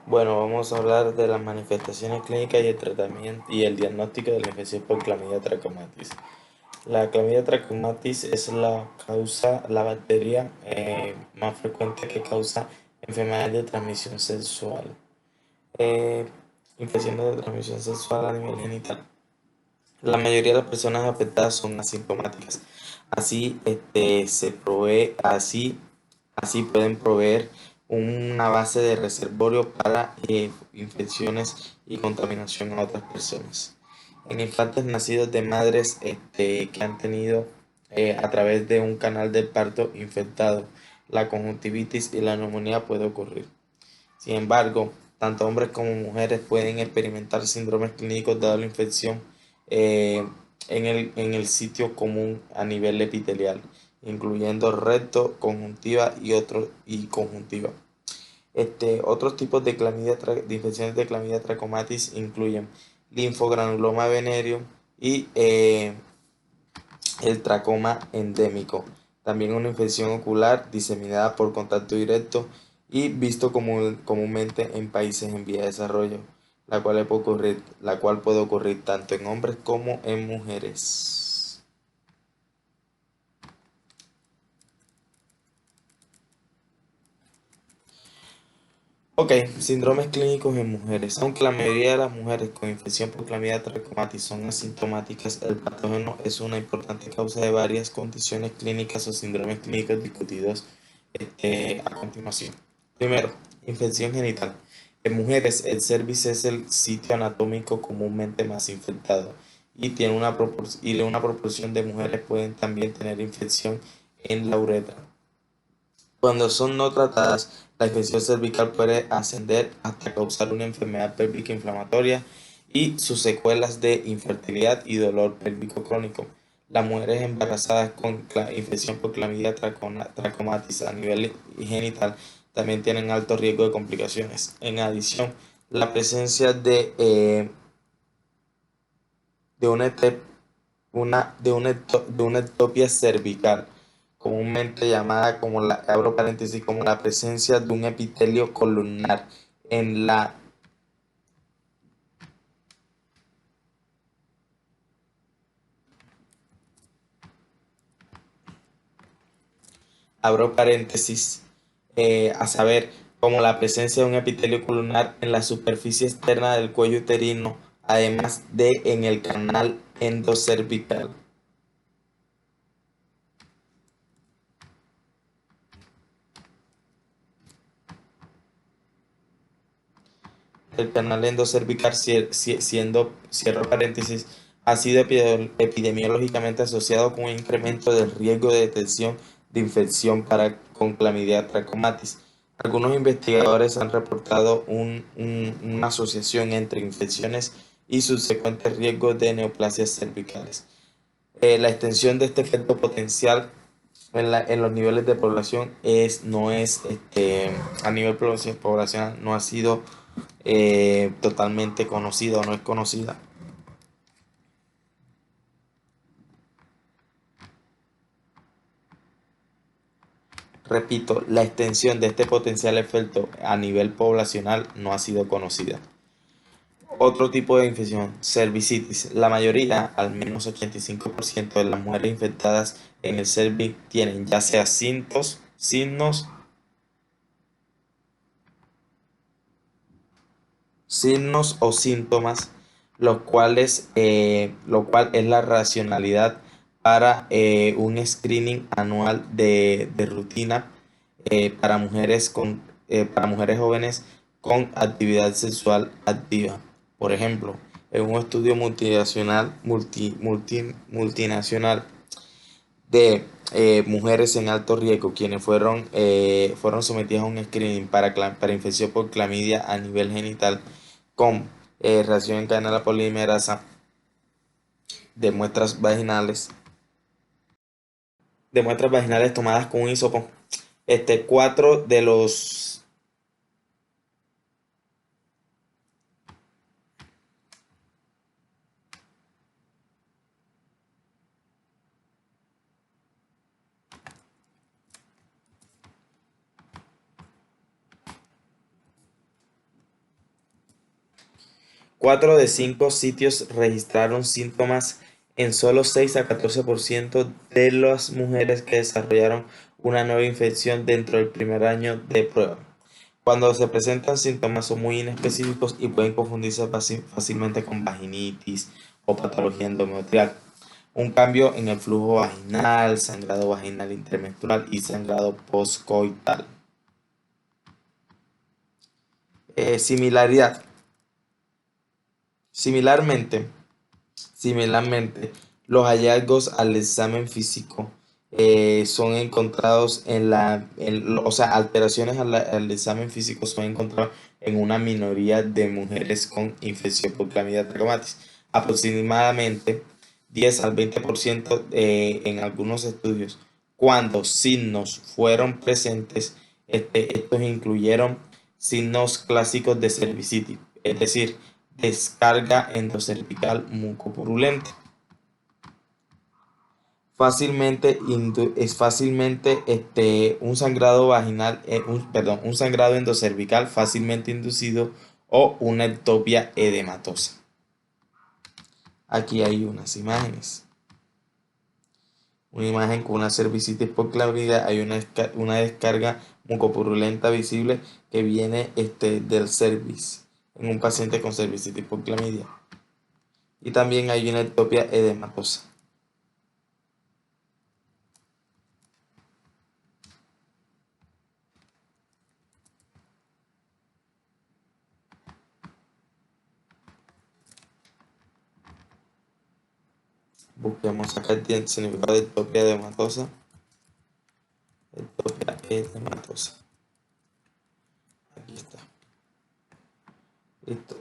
Bueno, vamos a hablar de las manifestaciones clínicas y el tratamiento y el diagnóstico de la infección por Clamidia trachomatis. La Clamidia trachomatis es la bacteria más frecuente que causa enfermedades de transmisión sexual. Eh, Infecciones de transmisión sexual a nivel genital. La mayoría de las personas afectadas son asintomáticas. Así, así pueden proveer una base de reservorio para infecciones y contaminación a otras personas. En infantes nacidos de madres que han tenido a través de un canal del parto infectado, la conjuntivitis y la neumonía puede ocurrir. Sin embargo, tanto hombres como mujeres pueden experimentar síndromes clínicos dado la infección eh, en el sitio común a nivel epitelial, incluyendo recto, conjuntiva y conjuntiva. Otros tipos de infecciones de clamidia trachomatis incluyen linfogranuloma venéreo y el tracoma endémico, también una infección ocular diseminada por contacto directo y visto comúnmente en países en vía de desarrollo, la cual puede ocurrir tanto en hombres como en mujeres. Ok, síndromes clínicos en mujeres. Aunque la mayoría de las mujeres con infección por clamidia trachomatis son asintomáticas, el patógeno es una importante causa de varias condiciones clínicas o síndromes clínicos discutidos a continuación. Primero, infección genital. En mujeres, el cervix es el sitio anatómico comúnmente más infectado y una proporción de mujeres pueden también tener infección en la uretra. Cuando son no tratadas, la infección cervical puede ascender hasta causar una enfermedad pélvica inflamatoria y sus secuelas de infertilidad y dolor pélvico crónico. Las mujeres embarazadas con infección por clamidia trachomatis a nivel genital también tienen alto riesgo de complicaciones. En adición, la presencia de una, ete- de una ectopia cervical, comúnmente llamada como abro paréntesis, como la presencia de un epitelio columnar en la, abro paréntesis, a saber, como la presencia de un epitelio columnar en la superficie externa del cuello uterino, además de en el canal endocervical. El canal endocervical, cierro paréntesis, ha sido epidemiológicamente asociado con un incremento del riesgo de detección de infección con clamidia trachomatis. Algunos investigadores han reportado una asociación entre infecciones y subsecuentes riesgos de neoplasias cervicales. La extensión de este efecto potencial en los niveles de población no es, a nivel poblacional, no ha sido totalmente conocida o no es conocida. Repito, la extensión de este potencial efecto a nivel poblacional no ha sido conocida. Otro tipo de infección, cervicitis. La mayoría, al menos 85% de las mujeres infectadas en el cervix tienen ya sea signos o síntomas, lo cual es la racionalidad para un screening anual de rutina para mujeres jóvenes con actividad sexual activa. Por ejemplo, en un estudio multinacional de mujeres en alto riesgo, quienes fueron sometidas a un screening para infección por clamidia a nivel genital con reacción en cadena de la polimerasa de de muestras vaginales tomadas con un hisopo. Cuatro de los 4 de 5 sitios registraron síntomas en solo 6 a 14% de las mujeres que desarrollaron una nueva infección dentro del primer año de prueba. Cuando se presentan síntomas son muy inespecíficos y pueden confundirse fácilmente con vaginitis o patología endometrial. Un cambio en el flujo vaginal, sangrado vaginal intermenstrual y sangrado postcoital. Similaridad. Similarmente, los hallazgos al examen físico son encontrados o sea, alteraciones al examen físico son encontrados en una minoría de mujeres con infección por Clamidia trachomatis. Aproximadamente 10 al 20% en algunos estudios. Cuando signos fueron presentes, estos incluyeron signos clásicos de cervicitis, es decir, descarga endocervical mucopurulenta. Es fácilmente un sangrado vaginal, un sangrado endocervical fácilmente inducido o una ectopia edematosa. Aquí hay unas imágenes. Una imagen con una cervicitis por clamidia, hay una descarga mucopurulenta visible que viene del cervix en un paciente con cervicitis por clamidia. Y también hay una ectopia edematosa. Busquemos acá el significado de ectopia edematosa. Ectopia edematosa. Aquí está. Listo.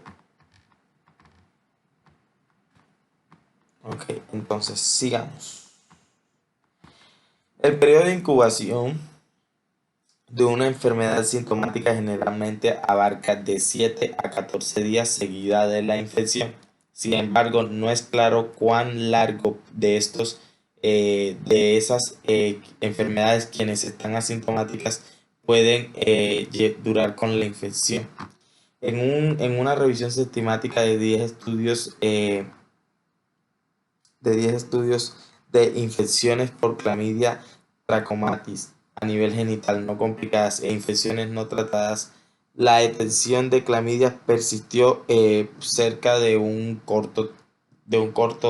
Ok, entonces sigamos. El periodo de incubación de una enfermedad sintomática generalmente abarca de 7 a 14 días seguida de la infección. Sin embargo, no es claro cuán largo de esas enfermedades quienes están asintomáticas pueden durar con la infección. En una revisión sistemática de 10 estudios de infecciones por Clamidia trachomatis a nivel genital no complicadas e infecciones no tratadas, la detección de clamidia persistió cerca de un corto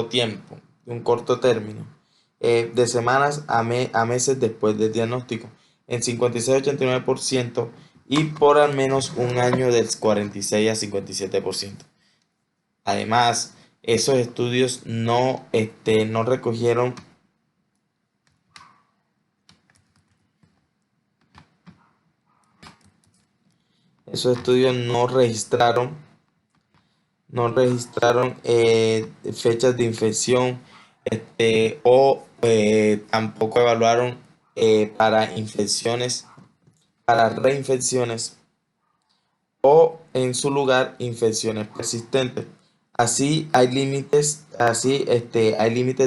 tiempo, de un corto término, de semanas a meses después del diagnóstico, en 56-89% y por al menos un año del 46 a 57%. Además, esos estudios no recogieron esos estudios no registraron fechas de infección o tampoco evaluaron para infecciones, para reinfecciones o en su lugar infecciones persistentes. Hay límites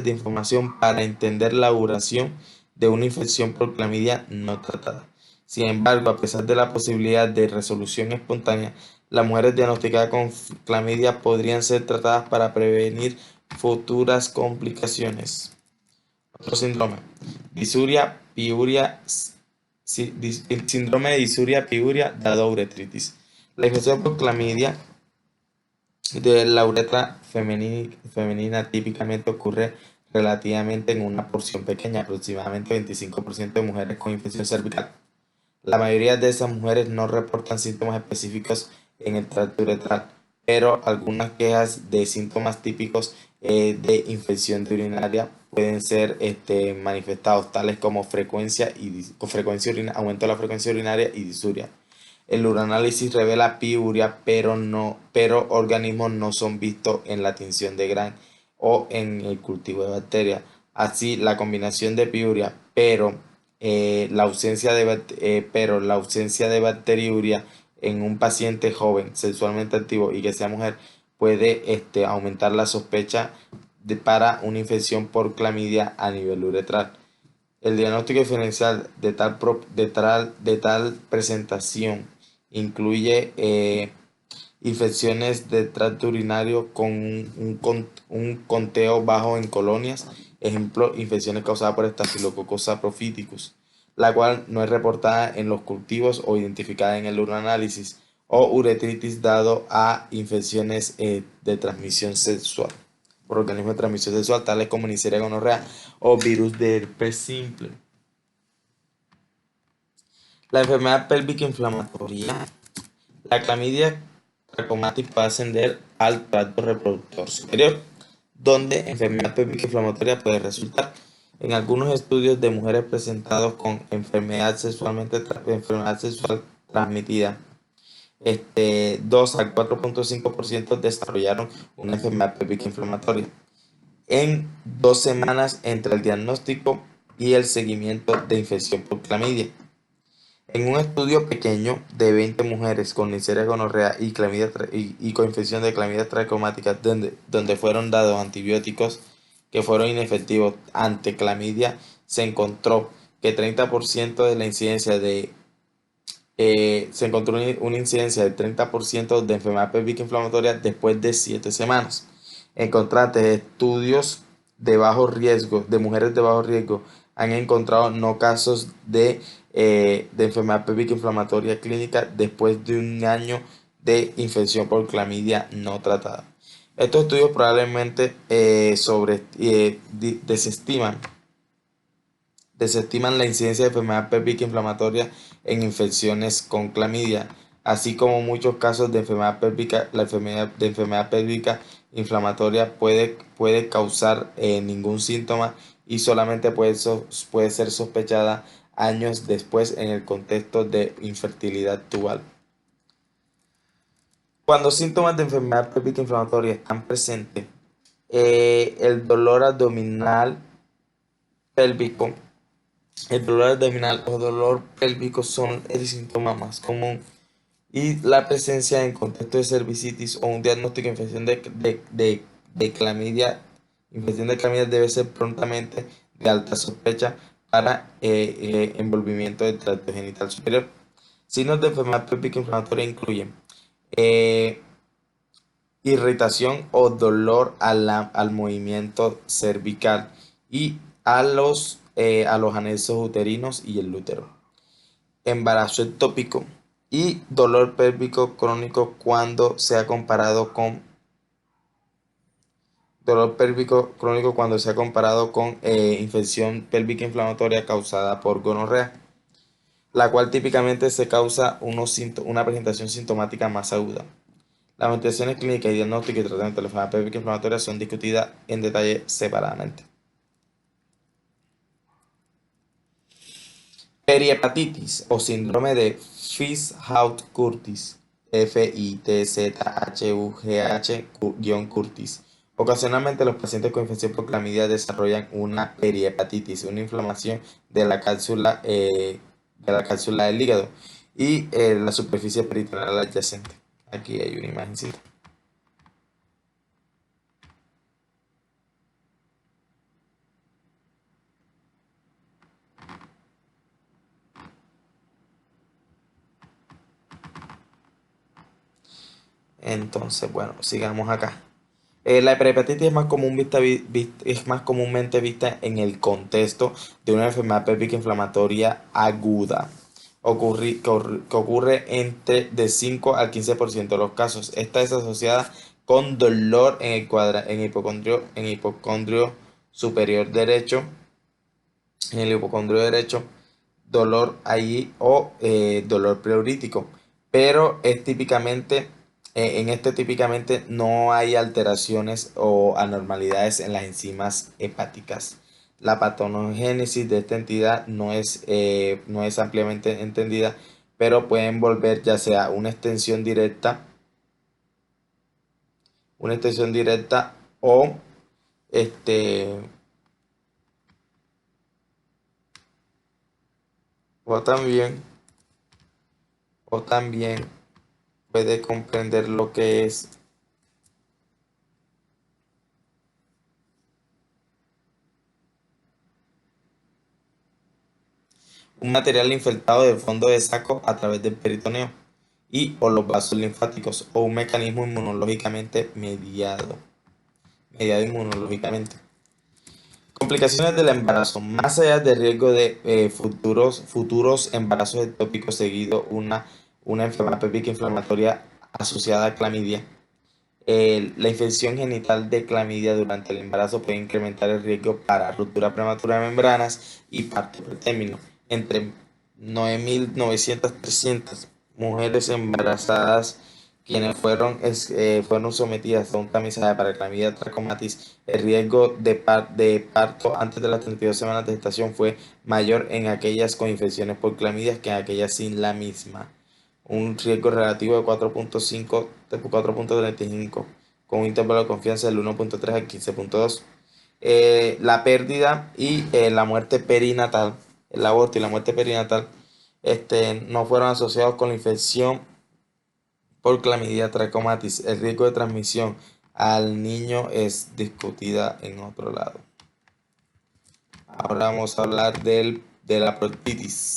de información para entender la duración de una infección por clamidia no tratada. Sin embargo, a pesar de la posibilidad de resolución espontánea, las mujeres diagnosticadas con clamidia podrían ser tratadas para prevenir futuras complicaciones. Otro síndrome, disuria, piuria, síndrome de disuria, piuria, dado uretritis. La infección por clamidia de la uretra femenina típicamente ocurre relativamente en una porción pequeña, aproximadamente 25% de mujeres con infección cervical. La mayoría de esas mujeres no reportan síntomas específicos en el tracto uretral, pero algunas quejas de síntomas típicos de infección urinaria pueden ser manifestados, tales como aumento de la frecuencia urinaria y disuria. El urinanálisis revela piuria, pero organismos no son vistos en la tinción de Gram o en el cultivo de bacterias. Así, la combinación de piuria, la ausencia de bacteriuria en un paciente joven, sexualmente activo y que sea mujer, puede aumentar la sospecha para una infección por clamidia a nivel uretral. El diagnóstico diferencial de tal presentación incluye infecciones de tracto urinario con un conteo bajo en colonias, ejemplo, infecciones causadas por Staphylococcus saprophyticus, la cual no es reportada en los cultivos o identificada en el uroanálisis, o uretritis dado a infecciones de transmisión sexual por organismos de transmisión sexual, tales como Neisseria gonorrea o virus de herpes simple. La enfermedad pélvica inflamatoria. La clamidia trachomatis puede ascender al tracto reproductor superior, donde enfermedad pélvica inflamatoria puede resultar. En algunos estudios de mujeres presentados con enfermedad sexual transmitida, 2 al 4.5% desarrollaron una enfermedad pélvica inflamatoria en 2 semanas entre el diagnóstico y el seguimiento de infección por clamidia. En un estudio pequeño de 20 mujeres con Neisseria gonorrea y con infección de clamidia trachomática, donde fueron dados antibióticos que fueron inefectivos ante clamidia, se encontró que 30% de la incidencia se encontró una incidencia del 30% de enfermedad pélvica inflamatoria después de 7 semanas. En contraste, estudios de bajo riesgo, de mujeres de bajo riesgo, han encontrado no casos de enfermedad pélvica inflamatoria clínica después de un año de infección por clamidia no tratada. Estos estudios probablemente desestiman la incidencia de enfermedad pélvica inflamatoria en infecciones con clamidia, así como muchos casos de enfermedad pélvica. La enfermedad pélvica inflamatoria puede causar ningún síntoma y solamente puede ser sospechada años después en el contexto de infertilidad tubal. Cuando síntomas de enfermedad pélvica inflamatoria están presentes, el dolor abdominal pélvico el dolor abdominal o dolor pélvico son el síntoma más común y la presencia en contexto de cervicitis o un diagnóstico de de clamidia, infección de clamidia debe ser prontamente de alta sospecha para envolvimiento del tracto genital superior. Signos de enfermedad pélvica inflamatoria incluyen eh, irritación o dolor al movimiento cervical y a los anexos uterinos y el útero. Embarazo ectópico y dolor pélvico crónico cuando se ha comparado con infección pélvica inflamatoria causada por gonorrea, la cual típicamente se causa una presentación sintomática más aguda. Las manifestaciones clínicas y diagnóstico y tratamiento de la enfermedad pélvica inflamatoria son discutidas en detalle separadamente. Perihepatitis o síndrome de Fitz-Hugh-Curtis, FITZHUGH-Curtis. Ocasionalmente los pacientes con infección por clamidia desarrollan una perihepatitis, una inflamación de la cápsula del hígado y la superficie peritoneal adyacente. Aquí hay una imagen. Entonces, bueno, sigamos acá. La perihepatitis es más comúnmente vista en el contexto de una enfermedad pélvica inflamatoria aguda. Que ocurre entre de 5 al 15% de los casos. Esta es asociada con dolor superior derecho, en el hipocondrio derecho, dolor allí o dolor pleurítico, pero típicamente no hay alteraciones o anormalidades en las enzimas hepáticas. La patogénesis de esta entidad no es ampliamente entendida, pero puede envolver ya sea una extensión directa o este o también o también puede comprender lo que es un material infectado del fondo de saco a través del peritoneo y o los vasos linfáticos o un mecanismo inmunológicamente mediado inmunológicamente. Complicaciones del embarazo. Más allá del riesgo de futuros embarazos ectópicos seguido una enfermedad péptica inflamatoria asociada a clamidia, la infección genital de clamidia durante el embarazo puede incrementar el riesgo para ruptura prematura de membranas y parto pretérmino. Entre 9.900 y 300 mujeres embarazadas quienes fueron sometidas a un tamizaje para clamidia trachomatis, el riesgo de parto antes de las 32 semanas de gestación fue mayor en aquellas con infecciones por clamidia que en aquellas sin la misma, un riesgo relativo de 4.35, con un intervalo de confianza del 1.3 al 15.2. La pérdida y la muerte perinatal, el aborto y la muerte perinatal, no fueron asociados con la infección por clamidia trachomatis. El riesgo de transmisión al niño es discutida en otro lado. Ahora vamos a hablar de la proctitis.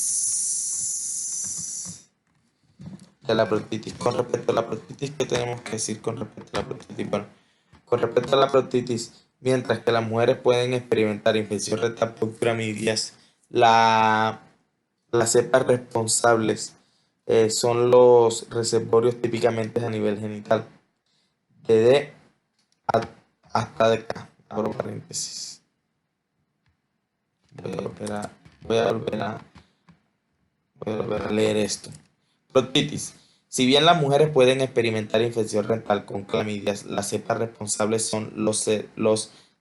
Con respecto a la proctitis, ¿qué tenemos que decir con respecto a la proctitis? Bueno, con respecto a la proctitis, mientras que las mujeres pueden experimentar infección rectal por clamidias, las cepas responsables son los reservorios típicamente a nivel genital, de D hasta de K. Abro paréntesis. Voy a volver a leer esto. Proctitis. Si bien las mujeres pueden experimentar infección rectal con clamidias, las cepas responsables son los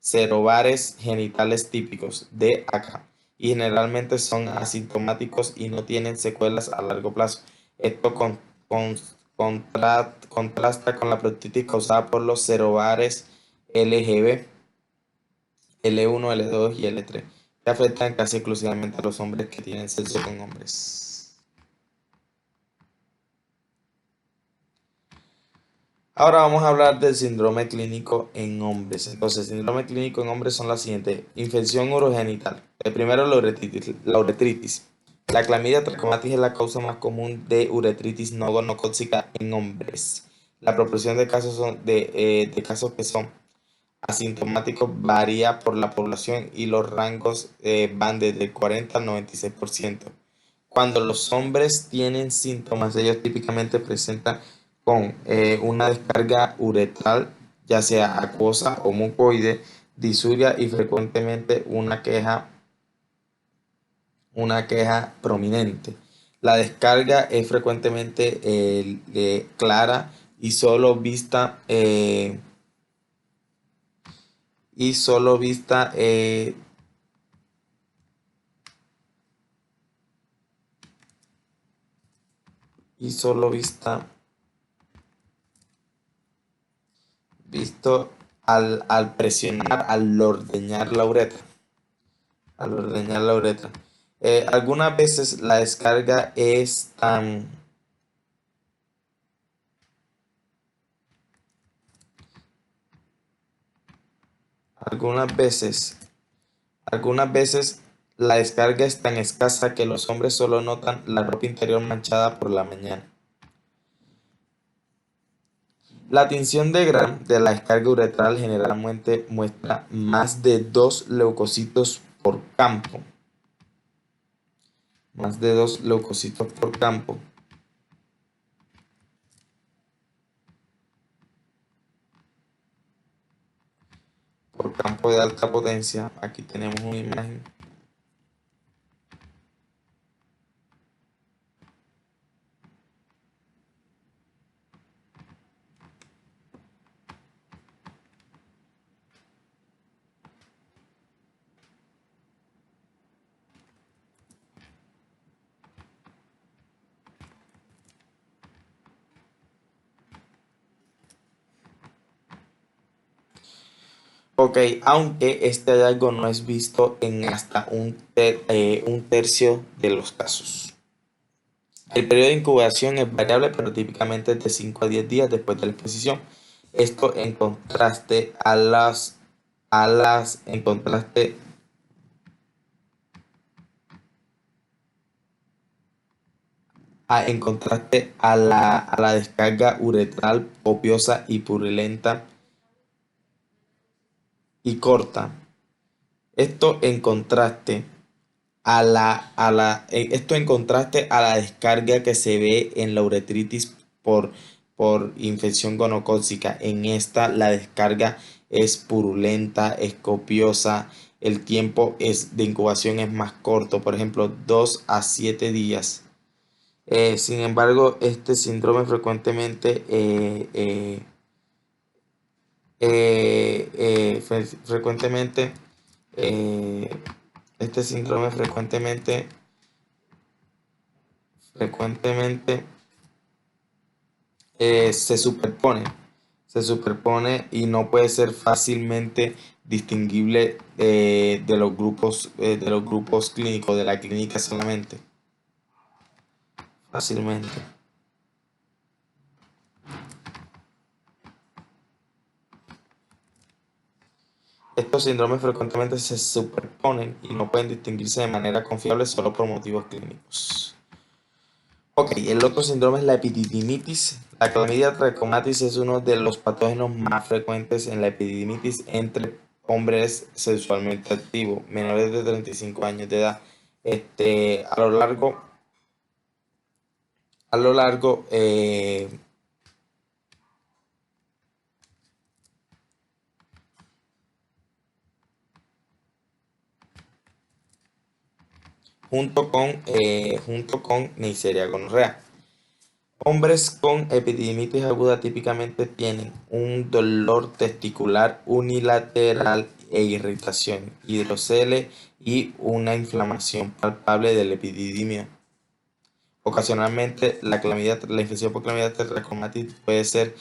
serovares genitales típicos de acá y generalmente son asintomáticos y no tienen secuelas a largo plazo. Esto contrasta con la proctitis causada por los serovares LGB, L1, L2 y L3, que afectan casi exclusivamente a los hombres que tienen sexo con hombres. Ahora vamos a hablar del síndrome clínico en hombres. Entonces, síndrome clínico en hombres son las siguientes: infección urogenital. El primero, la uretritis. La clamidia trachomatis es la causa más común de uretritis no gonocócica en hombres. La proporción de casos, de casos que son asintomáticos varía por la población y los rangos van desde el 40 al 96%. Cuando los hombres tienen síntomas, ellos típicamente presentan con una descarga uretral, ya sea acuosa o mucoide, disuria y frecuentemente una queja prominente. La descarga es frecuentemente clara y solo vista y solo vista y solo vista visto al presionar, al ordeñar la uretra. Algunas veces la descarga es tan algunas veces algunas veces la descarga es tan escasa que los hombres solo notan la ropa interior manchada por la mañana. La tinción de Gram de la descarga uretral generalmente muestra más de 2 leucocitos por campo. Más de 2 leucocitos por campo. Por campo de alta potencia. Aquí tenemos una imagen. Ok, aunque este hallazgo no es visto en hasta un tercio de los casos. El periodo de incubación es variable, pero típicamente es de 5 a 10 días después de la exposición. Esto en contraste en contraste en contraste a la descarga uretral copiosa y purulenta y corta. Esto en contraste esto en contraste a la descarga que se ve en la uretritis por, por infección gonocócica. En esta la descarga es purulenta, es copiosa, el tiempo de incubación es más corto, por ejemplo, 2 a 7 días. Sin embargo, este síndrome frecuentemente eh, este síndrome frecuentemente se superpone y no puede ser fácilmente distinguible de los grupos clínicos de la clínica solamente, fácilmente. Estos síndromes frecuentemente se superponen y no pueden distinguirse de manera confiable solo por motivos clínicos. Ok, el otro síndrome es la epididimitis. La Chlamydia trachomatis es uno de los patógenos más frecuentes en la epididimitis entre hombres sexualmente activos, menores de 35 años de edad. A lo largo, a lo largo, junto con Neisseria gonorrea. Hombres con epididimitis aguda típicamente tienen un dolor testicular unilateral e irritación, hidrocele y una inflamación palpable del epididimio. Ocasionalmente, la infección por Chlamydia trachomatis puede ser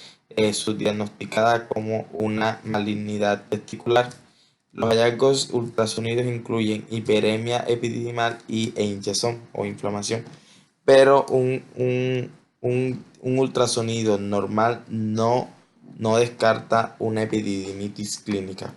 subdiagnosticada como una malignidad testicular. Los hallazgos ultrasonidos incluyen hiperemia epididimal e hinchazón o inflamación, pero un ultrasonido normal no descarta una epididimitis clínica.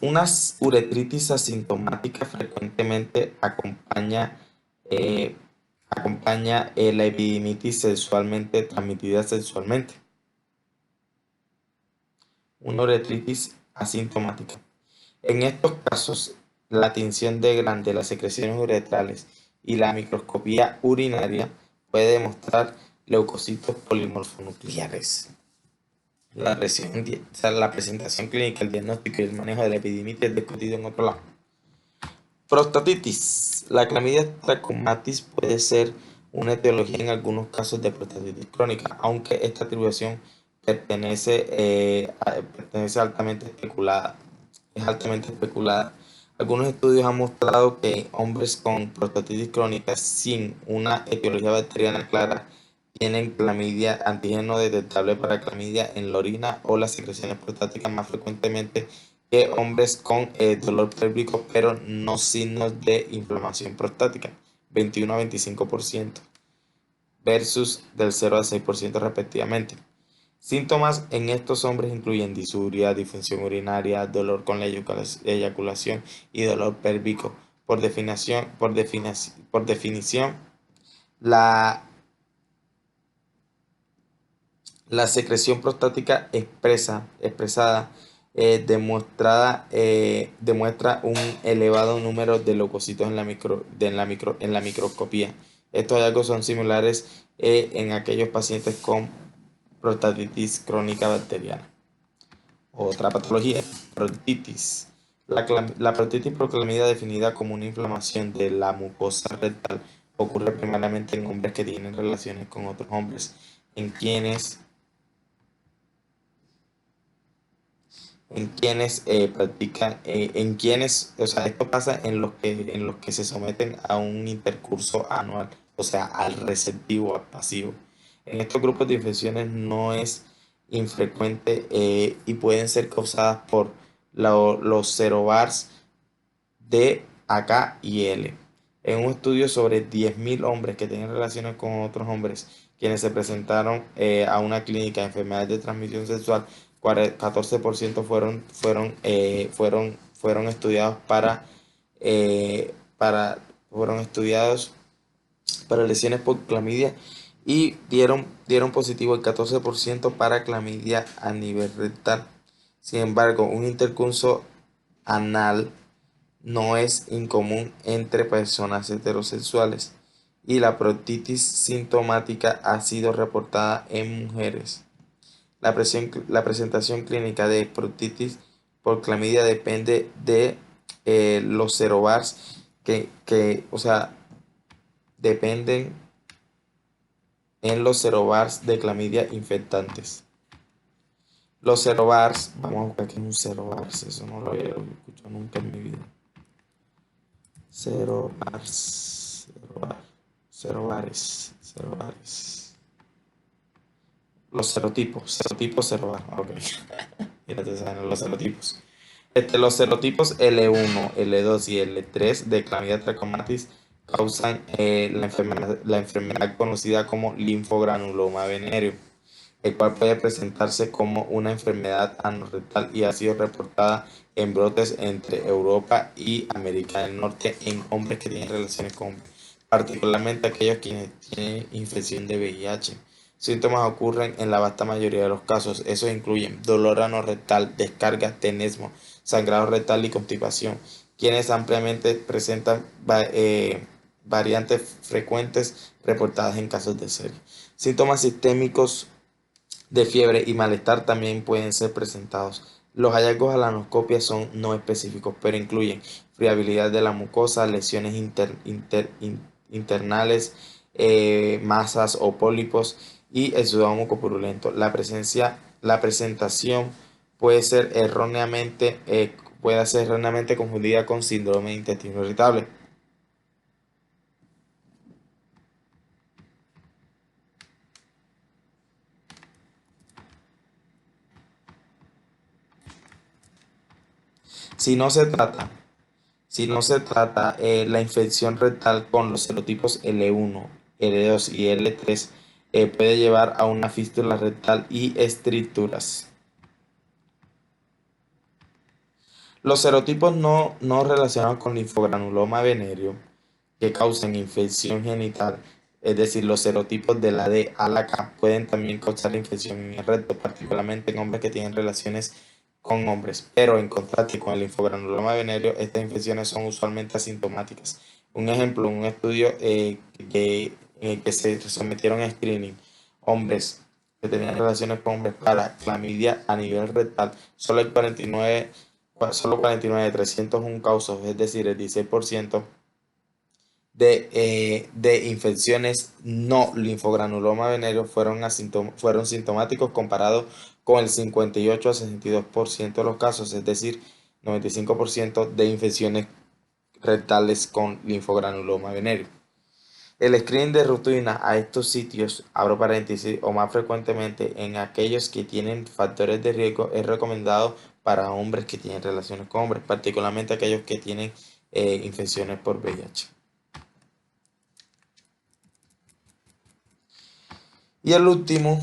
Unas uretritis asintomáticas frecuentemente acompaña la epididimitis sexualmente transmitida sexualmente. Una uretritis asintomática. En estos casos, la tinción de glande, las secreciones uretrales y la microscopía urinaria puede demostrar leucocitos polimorfonucleares. La presentación clínica, el diagnóstico y el manejo de la epididimitis es discutido en otro lado. Prostatitis. La Chlamydia trachomatis puede ser una etiología en algunos casos de prostatitis crónica, aunque esta atribución pertenece altamente especulada. Es altamente especulada. Algunos estudios han mostrado que hombres con prostatitis crónica sin una etiología bacteriana clara tienen clamidia, antígeno detectable para clamidia en la orina o las secreciones prostáticas más frecuentemente que hombres con dolor pélvico, pero no signos de inflamación prostática, 21 a 25% versus del 0 a 6% respectivamente. Síntomas en estos hombres incluyen disuria, disfunción urinaria, dolor con la eyaculación y dolor pélvico. Por definición, la La secreción prostática expresada demuestra un elevado número de leucocitos en la microscopía. Estos hallazgos son similares en aquellos pacientes con prostatitis crónica bacteriana. Otra patología, proctitis. La proctitis por Chlamydia, definida como una inflamación de la mucosa rectal, ocurre primeramente en hombres que tienen relaciones con otros hombres, en quienes o sea, esto pasa en los que se someten a un intercurso anual, o sea, al receptivo, al pasivo. En estos grupos de infecciones no es infrecuente y pueden ser causadas por los serovars D, AK y L. En un estudio sobre 10.000 hombres que tienen relaciones con otros hombres quienes se presentaron a una clínica de enfermedades de transmisión sexual, 14% fueron estudiados para, fueron estudiados para lesiones por clamidia y dieron positivo el 14% para clamidia a nivel rectal. Sin embargo, un intercurso anal no es incomún entre personas heterosexuales y la proctitis sintomática ha sido reportada en mujeres. La presentación clínica de proctitis por clamidia depende de los serovars o sea, dependen en los serovars de clamidia infectantes. Los serovars, vamos a buscar qué es un serovars, eso no lo había escuchado nunca en mi vida. Serovares. Los serotipos serovar, ok. Mírate, saben los serotipos. Los serotipos L1, L2 y L3 de clamidia trachomatis causan la enfermedad conocida como linfogranuloma venéreo, el cual puede presentarse como una enfermedad anorrectal y ha sido reportada en brotes entre Europa y América del Norte en hombres que tienen relaciones con hombres, particularmente aquellos que tienen infección de VIH. Síntomas ocurren en la vasta mayoría de los casos. Esos incluyen dolor anorrectal, descarga, tenesmo, sangrado rectal y constipación, quienes ampliamente presentan variantes frecuentes reportadas en casos de serie. Síntomas sistémicos de fiebre y malestar también pueden ser presentados. Los hallazgos a la anoscopia son no específicos, pero incluyen friabilidad de la mucosa, lesiones internales, masas o pólipos y exudado mucopurulento. La presentación puede ser puede ser erróneamente confundida con síndrome de intestino irritable. Si no se trata Si no se trata la infección rectal con los serotipos L1, L2 y L3, puede llevar a una fístula rectal y estricturas. Los serotipos no relacionados con linfogranuloma venéreo que causan infección genital, es decir, los serotipos de la D a la K, pueden también causar infección en el recto, particularmente en hombres que tienen relaciones con hombres, pero en contraste con el linfogranuloma venerio, estas infecciones son usualmente asintomáticas. Un ejemplo, un estudio en el que se sometieron a screening hombres que tenían relaciones con hombres para clamidia a nivel rectal, solo 49 de 301 casos, es decir, el 16% de infecciones no linfogranuloma venéreo fueron sintomáticos comparado con el 58 a 62% de los casos, es decir, 95% de infecciones rectales con linfogranuloma venéreo. El screening de rutina a estos sitios, abro paréntesis, o más frecuentemente en aquellos que tienen factores de riesgo, es recomendado para hombres que tienen relaciones con hombres, particularmente aquellos que tienen infecciones por VIH. Y el último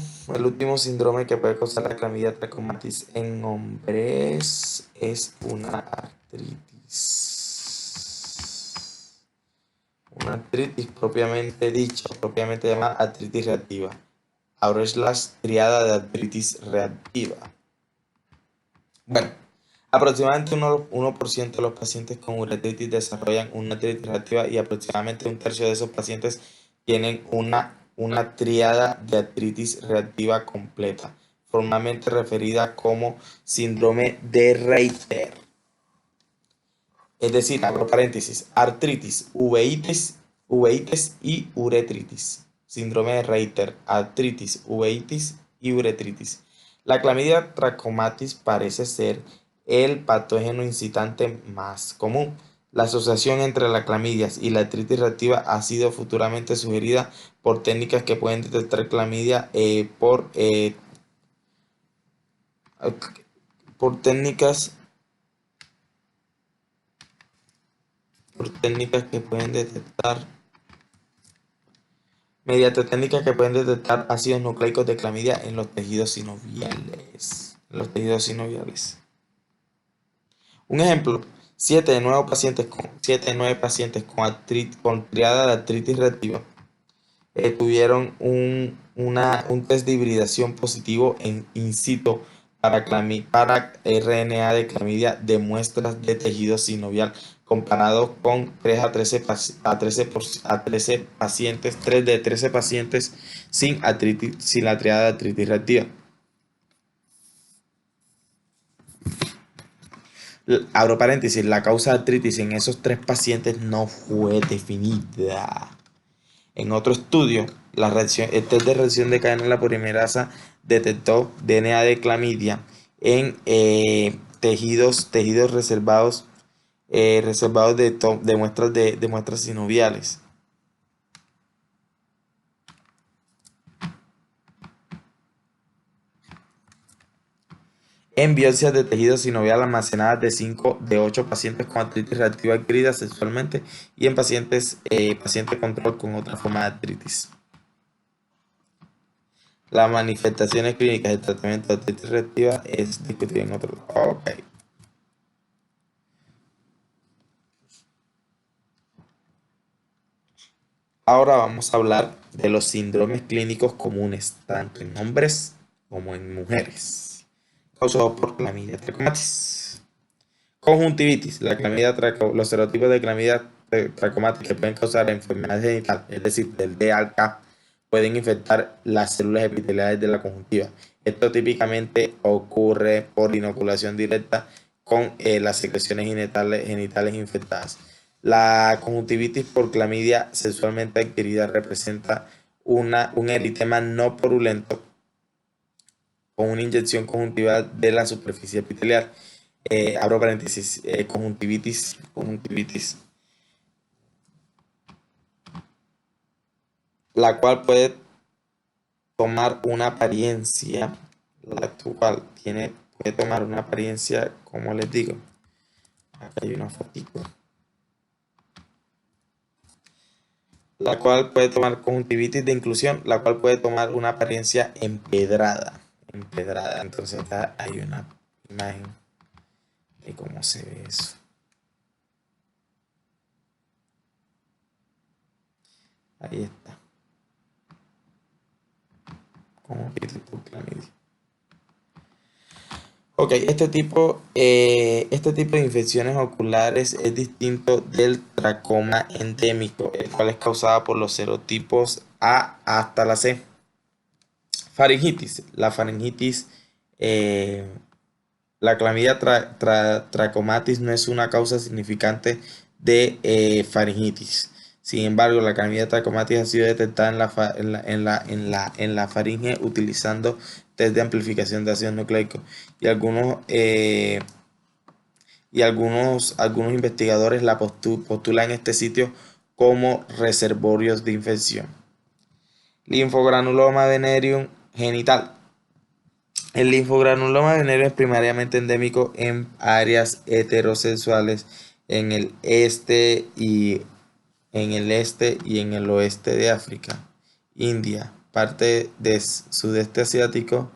síndrome que puede causar la clamidia trachomatis en hombres es una artritis. Una artritis propiamente llamada artritis reactiva. Ahora es la triada de artritis reactiva. Bueno, aproximadamente 1% de los pacientes con uretritis desarrollan una artritis reactiva y aproximadamente un tercio de esos pacientes tienen una tríada de artritis reactiva completa, formalmente referida como síndrome de Reiter. Es decir, abro paréntesis, artritis, uveitis y uretritis. Síndrome de Reiter, artritis, uveitis y uretritis. La clamidia trachomatis parece ser el patógeno incitante más común. La asociación entre la clamidias y la artritis reactiva ha sido futuramente sugerida por técnicas que pueden detectar clamidia por técnicas que pueden detectar mediante técnicas que pueden detectar ácidos nucleicos de clamidia en los tejidos sinoviales. Un ejemplo, 7 de 9 pacientes con triada de artritis reactiva tuvieron un test de hibridación positivo en in situ para RNA de clamidia de muestras de tejido sinovial, comparado con 3 pacientes, 3 de 13 pacientes sin la triada de artritis reactiva. Abro paréntesis, la causa de artritis en esos 3 pacientes no fue definida. En otro estudio, el test de reacción de cadena de la polimerasa detectó DNA de clamidia en tejidos reservados de muestras sinoviales. En biopsias de tejido sinovial almacenadas de 8 pacientes con artritis reactiva adquirida sexualmente y en pacientes control con otra forma de artritis. Las manifestaciones clínicas del tratamiento de artritis reactiva es discutida en otro lado. Okay. Ahora vamos a hablar de los síndromes clínicos comunes, tanto en hombres como en mujeres, causados por clamidia trachomatis. Conjuntivitis. Los serotipos de clamidia trachomatis que pueden causar enfermedad genital, es decir, del DALK, pueden infectar las células epiteliales de la conjuntiva. Esto típicamente ocurre por inoculación directa con las secreciones genitales infectadas. La conjuntivitis por clamidia sexualmente adquirida representa un eritema no purulento con una inyección conjuntiva de la superficie epitelial. Abro paréntesis, conjuntivitis, la cual puede tomar una apariencia, como les digo, acá hay una fotico, la cual puede tomar conjuntivitis de inclusión, la cual puede tomar una apariencia empedrada. Entonces acá hay una imagen de cómo se ve eso. Ahí está. Conjuntivitis por clamidia. Ok, este tipo de infecciones oculares es distinto del tracoma endémico, el cual es causado por los serotipos A hasta la C. Faringitis. La faringitis, la clamidia trachomatis no es una causa significante de faringitis. Sin embargo, la clamidia trachomatis ha sido detectada en la faringe utilizando test de amplificación de ácido nucleico y algunos investigadores la postulan este sitio como reservorios de infección. Linfogranuloma venereum genital. El linfogranuloma venereum es primariamente endémico en áreas heterosexuales en el este y en el oeste de África, India, parte del sudeste asiático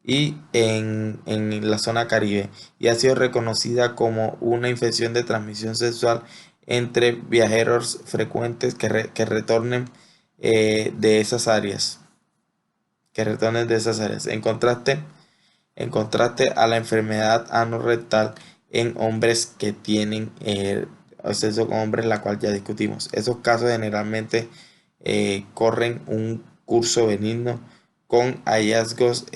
y en la zona Caribe, y ha sido reconocida como una infección de transmisión sexual entre viajeros frecuentes que retornen de esas áreas. En contraste a la enfermedad anorrectal en hombres que tienen sexo con hombres, la cual ya discutimos. Esos casos generalmente corren un curso benigno con hallazgos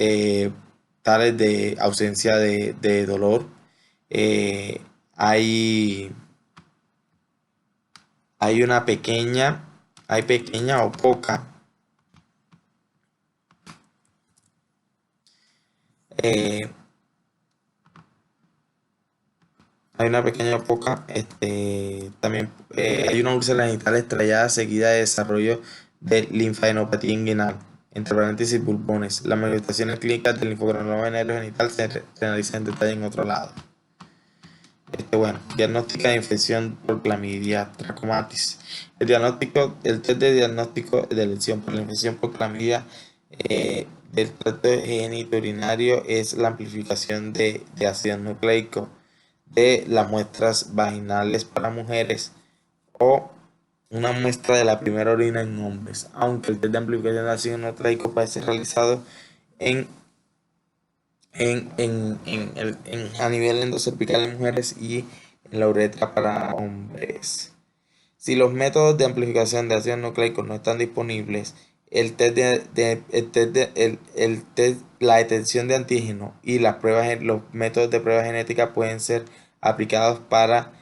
tales de ausencia de dolor. Hay pequeña o poca también hay una úlcera genital estrellada seguida de desarrollo de linfadenopatía inguinal, entre paréntesis pulmones. Las manifestaciones clínicas del linfogranuloma venérea genital se analizan en detalle en otro lado. Diagnóstica de infección por clamidia trachomatis. El test de diagnóstico de lesión por la infección por clamidia del tracto genitourinario es la amplificación de ácido nucleico de las muestras vaginales para mujeres o una muestra de la primera orina en hombres, aunque el test de amplificación de ácido nucleico puede ser realizado en a nivel endocervical en mujeres y en la uretra para hombres. Si los métodos de amplificación de ácidos nucleicos no están disponibles, la detección de antígeno y los métodos de prueba genética pueden ser aplicados para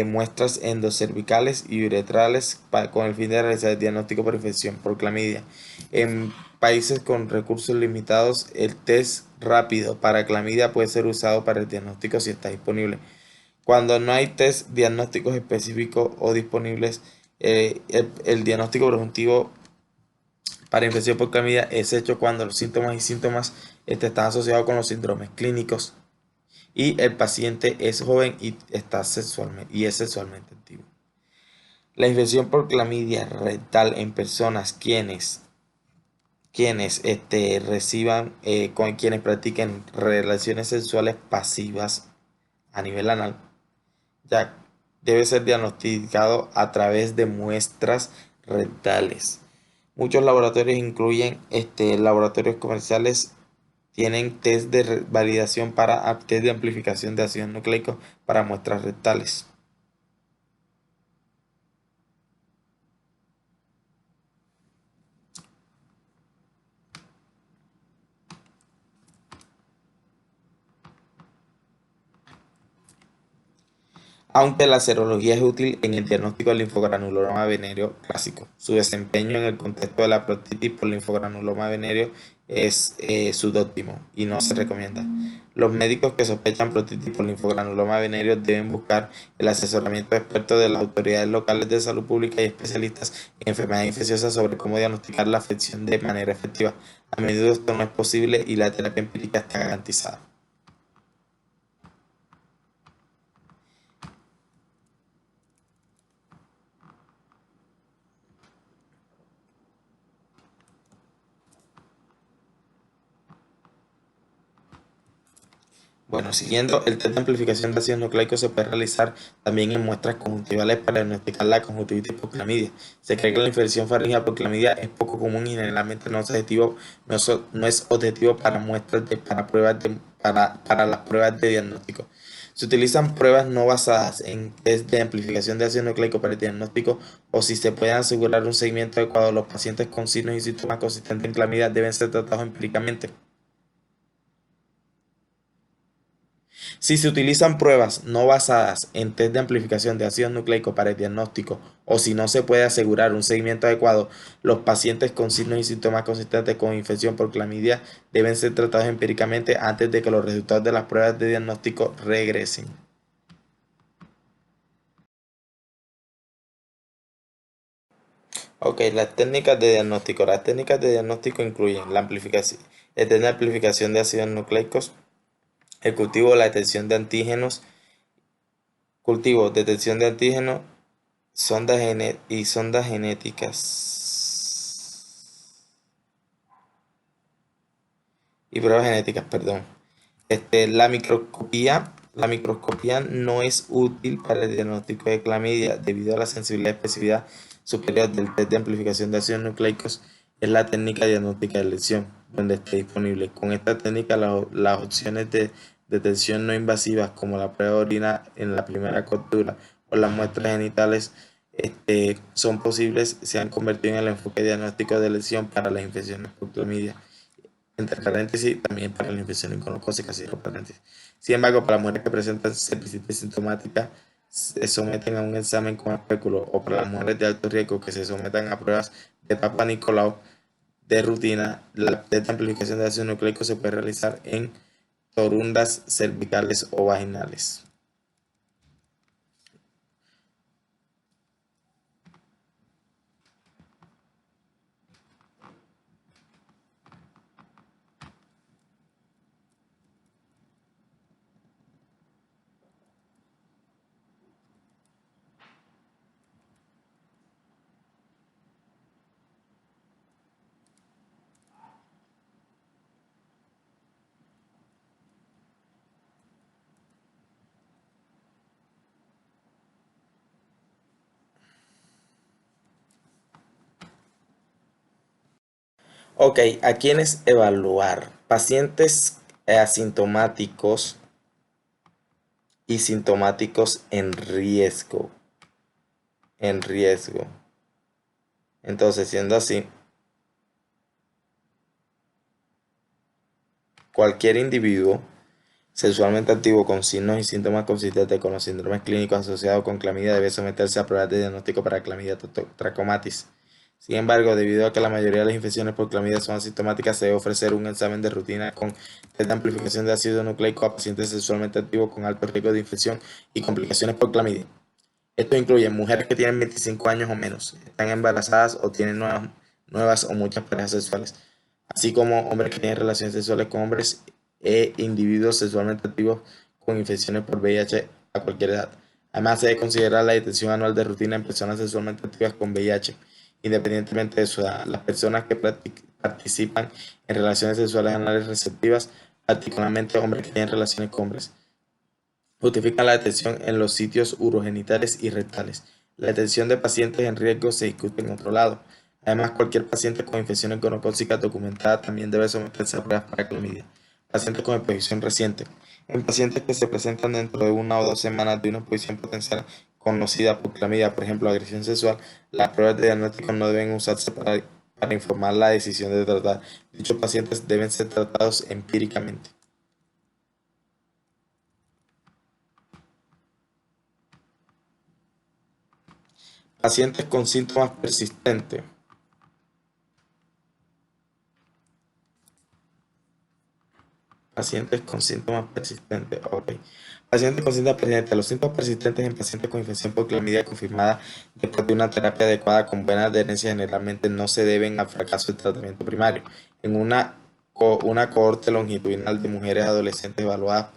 muestras endocervicales y uretrales con el fin de realizar el diagnóstico por infección por clamidia. En países con recursos limitados, el test rápido para clamidia puede ser usado para el diagnóstico si está disponible. Cuando no hay test diagnósticos específicos o disponibles, el diagnóstico presuntivo para infección por clamidia es hecho cuando los síntomas están asociados con los síndromes clínicos y el paciente es joven y es sexualmente activo. La infección por clamidia rectal en personas quienes practiquen relaciones sexuales pasivas a nivel anal ya debe ser diagnosticado a través de muestras rectales. Muchos laboratorios incluyen laboratorios comerciales tienen test de validación para test de amplificación de ácidos nucleicos para muestras rectales. Aunque la serología es útil en el diagnóstico del linfogranuloma venéreo clásico, su desempeño en el contexto de la proctitis por linfogranuloma venéreo es subóptimo y no se recomienda. Los médicos que sospechan proctitis por linfogranuloma venéreo deben buscar el asesoramiento experto de las autoridades locales de salud pública y especialistas en enfermedades infecciosas sobre cómo diagnosticar la afección de manera efectiva. A menudo esto no es posible y la terapia empírica está garantizada. Siguiendo el test de amplificación de ácidos nucleicos se puede realizar también en muestras conjuntivales para diagnosticar la conjuntivitis por clamidia. Se cree que la infección faríngea por clamidia es poco común y generalmente no es objetivo para para las pruebas de diagnóstico. Se utilizan pruebas no basadas en test de amplificación de ácido nucleico para el diagnóstico o si se puede asegurar un seguimiento adecuado. Los pacientes con signos y síntomas consistentes en clamidia deben ser tratados empíricamente. Si se utilizan pruebas no basadas en test de amplificación de ácidos nucleicos para el diagnóstico o si no se puede asegurar un seguimiento adecuado, los pacientes con signos y síntomas consistentes con infección por clamidia deben ser tratados empíricamente antes de que los resultados de las pruebas de diagnóstico regresen. Las técnicas de diagnóstico. Las técnicas de diagnóstico incluyen el test de amplificación de ácidos nucleicos, el detección de antígenos, sondas genéticas y pruebas genéticas, perdón. La microscopía no es útil para el diagnóstico de clamidia debido a la sensibilidad y especificidad superior del test de amplificación de ácidos nucleicos. Es la técnica diagnóstica de lesión donde esté disponible. Con esta técnica las opciones de detección no invasivas como la prueba de orina en la primera cultura o las muestras genitales son posibles, se han convertido en el enfoque diagnóstico de lesión para las infecciones por clamidia. Entre paréntesis, también para la infección oncológica, cierro paréntesis. Sin embargo, para mujeres que presentan cervicitis sintomática, se someten a un examen con espéculo, o para las mujeres de alto riesgo que se sometan a pruebas de Papa Nicolau de rutina, la test de amplificación de ácido nucleico se puede realizar en torundas cervicales o vaginales. Ok, ¿a quiénes evaluar? Pacientes asintomáticos y sintomáticos en riesgo. Entonces, siendo así, cualquier individuo sexualmente activo con signos y síntomas consistentes con los síndromes clínicos asociados con clamidia debe someterse a pruebas de diagnóstico para clamidia trachomatis. Sin embargo, debido a que la mayoría de las infecciones por clamidia son asintomáticas, se debe ofrecer un examen de rutina con test de amplificación de ácido nucleico a pacientes sexualmente activos con alto riesgo de infección y complicaciones por clamidia. Esto incluye mujeres que tienen 25 años o menos, están embarazadas o tienen nuevas o muchas parejas sexuales, así como hombres que tienen relaciones sexuales con hombres e individuos sexualmente activos con infecciones por VIH a cualquier edad. Además, se debe considerar la detección anual de rutina en personas sexualmente activas con VIH, independientemente de su edad. Las personas que participan en relaciones sexuales anales receptivas, particularmente hombres que tienen relaciones con hombres, justifican la detención en los sitios urogenitales y rectales. La detención de pacientes en riesgo se discute en otro lado. Además, cualquier paciente con infecciones gonocócicas documentadas también debe someterse a pruebas para clamidia. Pacientes con exposición reciente. En pacientes que se presentan dentro de 1 o 2 semanas de una exposición potencial conocida por clamidia, por ejemplo, agresión sexual, las pruebas de diagnóstico no deben usarse para informar la decisión de tratar. Dichos pacientes deben ser tratados empíricamente. Pacientes con síntomas persistentes. Pacientes con síntomas persistentes. Ok. Pacientes con síntomas persistentes. Los síntomas persistentes en pacientes con infección por clamidia confirmada después de una terapia adecuada con buena adherencia generalmente no se deben al fracaso del tratamiento primario. En una cohorte longitudinal de mujeres adolescentes evaluadas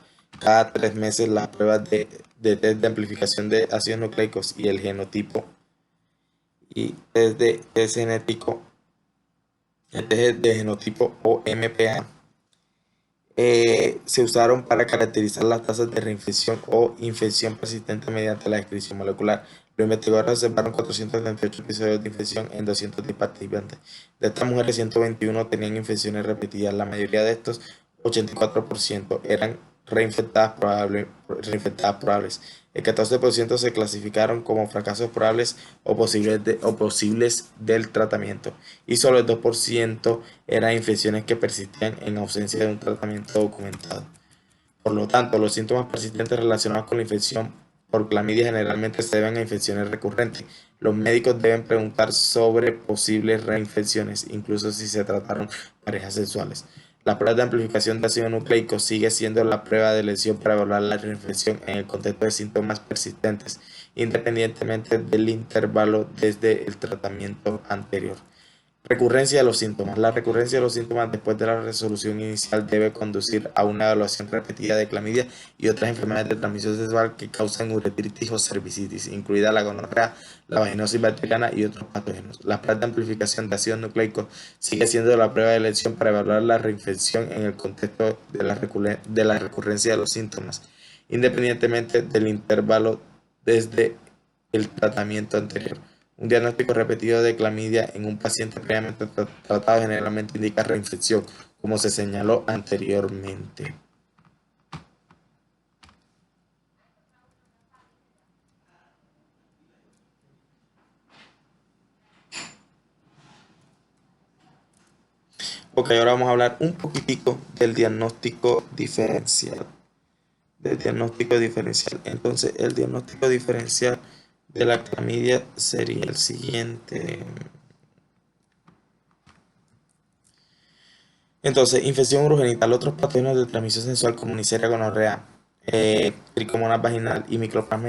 cada 3 meses, las pruebas de test de amplificación de ácidos nucleicos y el genotipo y test de test genético, el test de genotipo o MPA se usaron para caracterizar las tasas de reinfección o infección persistente mediante la descripción molecular. Los investigadores observaron 478 episodios de infección en 210 participantes. De estas mujeres, 121 tenían infecciones repetidas. La mayoría de estos, 84%, eran reinfectadas probables. El 14% se clasificaron como fracasos probables o posibles del tratamiento, y solo el 2% eran infecciones que persistían en ausencia de un tratamiento documentado. Por lo tanto, los síntomas persistentes relacionados con la infección por clamidia generalmente se deben a infecciones recurrentes. Los médicos deben preguntar sobre posibles reinfecciones, incluso si se trataron parejas sexuales. La prueba de amplificación de ácido nucleico sigue siendo la prueba de elección para evaluar la reinfección en el contexto de síntomas persistentes, independientemente del intervalo desde el tratamiento anterior. Recurrencia de los síntomas. La recurrencia de los síntomas después de la resolución inicial debe conducir a una evaluación repetida de clamidia y otras enfermedades de transmisión sexual que causan uretritis o cervicitis, incluida la gonorrea, la vaginosis bacteriana y otros patógenos. La prueba de amplificación de ácidos nucleicos sigue siendo la prueba de elección para evaluar la reinfección en el contexto de la recurrencia de los síntomas, independientemente del intervalo desde el tratamiento anterior. Un diagnóstico repetido de clamidia en un paciente previamente tratado generalmente indica reinfección, como se señaló anteriormente. Ok, ahora vamos a hablar un poquitico del diagnóstico diferencial. Entonces, el diagnóstico diferencial de la clamidia sería el siguiente. Entonces, infección urogenital, otros patógenos de transmisión sexual como Neisseria gonorrea, tricomonas vaginal y micoplasma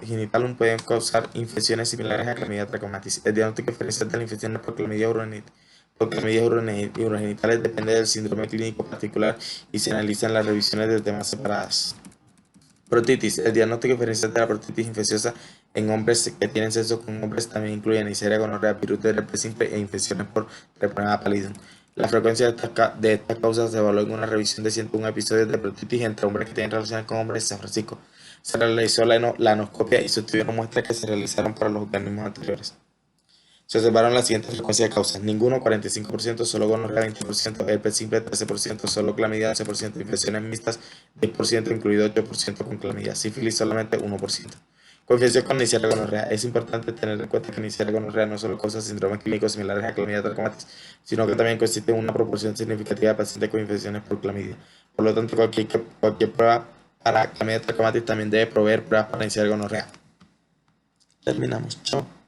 genitalum pueden causar infecciones similares a clamidia trachomatis. El diagnóstico diferencial de la infección por clamidia urogenitales depende del síndrome clínico particular y se analizan las revisiones de temas separadas. Protitis. El diagnóstico diferencial de la protitis infecciosa en hombres que tienen sexo con hombres también incluye Neisseria gonorrea, virus de herpes simple e infecciones por Treponema pallidum. La frecuencia de estas causas se evaluó en una revisión de 101 episodios de protitis entre hombres que tienen relaciones con hombres en San Francisco. Se realizó la anoscopia y se obtuvieron muestras que se realizaron para los organismos anteriores. Se observaron las siguientes frecuencias de causas: ninguno 45%, solo gonorrea 20%, herpes simple 13%, solo clamidia 11%, infecciones mixtas 10%, incluido 8% con clamidia, sífilis solamente 1%. Coeficiencia con iniciar gonorrea. Es importante tener en cuenta que iniciar gonorrea no solo causa síndromes clínicos similares a clamidia trachomatis, sino que también constituye una proporción significativa de pacientes con infecciones por clamidia. Por lo tanto, cualquier prueba para clamidia trachomatis también debe proveer pruebas para iniciar gonorrea. Terminamos. Chao.